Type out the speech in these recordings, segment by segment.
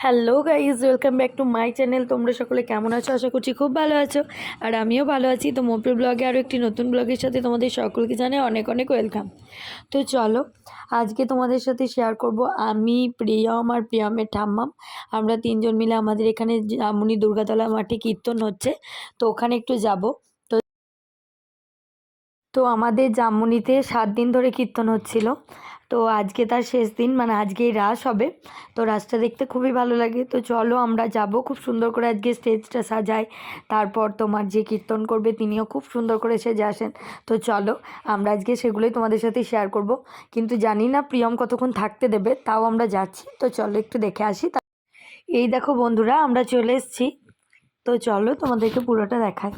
Hello guys, welcome back to my channel. তোমরা সকলে কেমন আছো? আশা করছি খুব ভালো আছো, আর আমিও ভালো আছি। তো মোপের ব্লগে আরও একটি নতুন ব্লগের সাথে তোমাদের সকলকে জানাই অনেক অনেক ওয়েলকাম। তো চলো, আজকে তোমাদের সাথে শেয়ার করব আমি, প্রিয়ম আর প্রিয়মের ঠাম্মাম, আমরা তিনজন মিলে আমাদের এখানে জামুনি দুর্গাতলা মাঠে কীর্তন হচ্ছে, তো ওখানে একটু যাব। তো তো আমাদের জামুনিতে 7 দিন ধরে কীর্তন হচ্ছিল। তো আজকে তার শেষ দিন, মানে আজকেই রাস হবে। তো রাসটা দেখতে খুবই ভালো লাগে। তো চলো আমরা যাব, খুব সুন্দর করে আজকে স্টেজটা সাজায়। তারপর তোমার যে কীর্তন করবে তিনিও খুব সুন্দর করে সেজে আসেন। তো চলো আমরা আজকে সেগুলোই তোমাদের সাথে শেয়ার করব, কিন্তু জানি না প্রিয়ম কতক্ষণ থাকতে দেবে, তাও আমরা যাচ্ছি। তো চলো একটু দেখে আসি। এই দেখো বন্ধুরা, আমরা চলে এসেছি। তো চলো তোমাদেরকে পুরোটা দেখাই।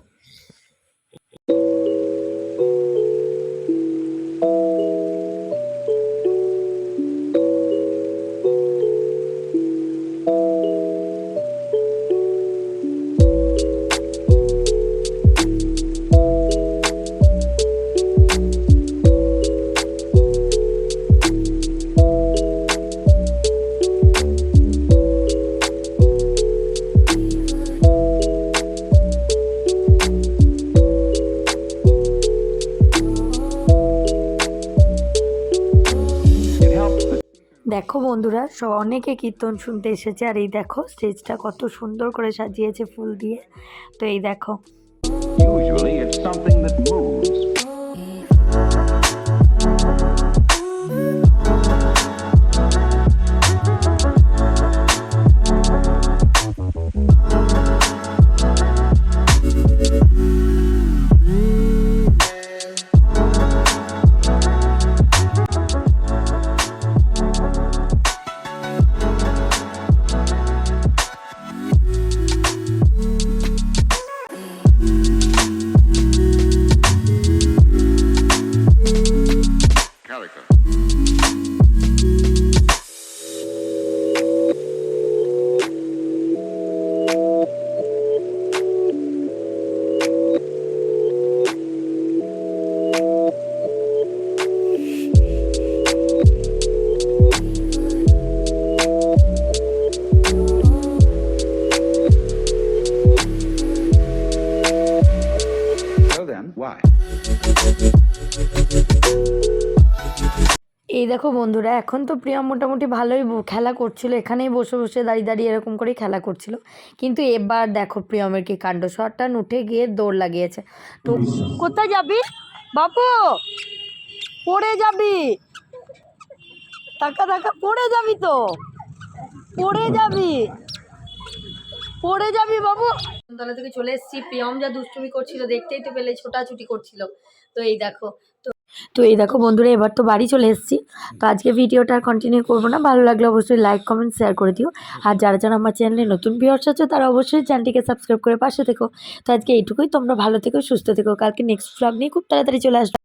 দেখো বন্ধুরা, অনেকে কীর্তন শুনতে এসেছে, আর এই দেখো স্টেজটা কত সুন্দর করে সাজিয়েছে ফুল দিয়ে। তো এই দেখো, Usually it's something that moves. Calico. So then, why? এই দেখো বন্ধুরা, এখন তো প্রিয়ম মোটামুটি ভালোই খেলা করছিল, এখানেই বসে বসে দাঁড়িয়ে দাঁড়িয়ে এরকম করেই খেলা করছিল। কিন্তু এবার দেখো প্রিয়মের কি কাণ্ড, শটটান উঠে গিয়ে দৌড় লাগিয়েছে। তো কোথায় যাবি বাপু? পড়ে যাবি, টাকা টাকা পড়ে যাবি, তো পড়ে যাবি, পড়ে যাবি বাবু। তলা থেকে চলে এসেছি, প্রিয়ম যা দুষ্টুমি করছিল দেখতেই তো পেলে, ছোটাছুটি করছিল। তো এই দেখো, তো এই দেখো বন্ধুরা, এবার তো বাড়ি চলে এসেছি। তো আজকে ভিডিওটা আর কন্টিনিউ করবো না, ভালো লাগলে অবশ্যই লাইক কমেন্ট শেয়ার করে দিও। আর যারা যারা আমার চ্যানেলে নতুন ভিউয়ার্স আছে তারা অবশ্যই চ্যানেলটিকে সাবস্ক্রাইব করে পাশে থেকো। তো আজকে এইটুকুই, তোমরা ভালো থেকো, সুস্থ থেকো। কালকে নেক্সট ব্লগ নিয়ে খুব তাড়াতাড়ি চলে আসবে।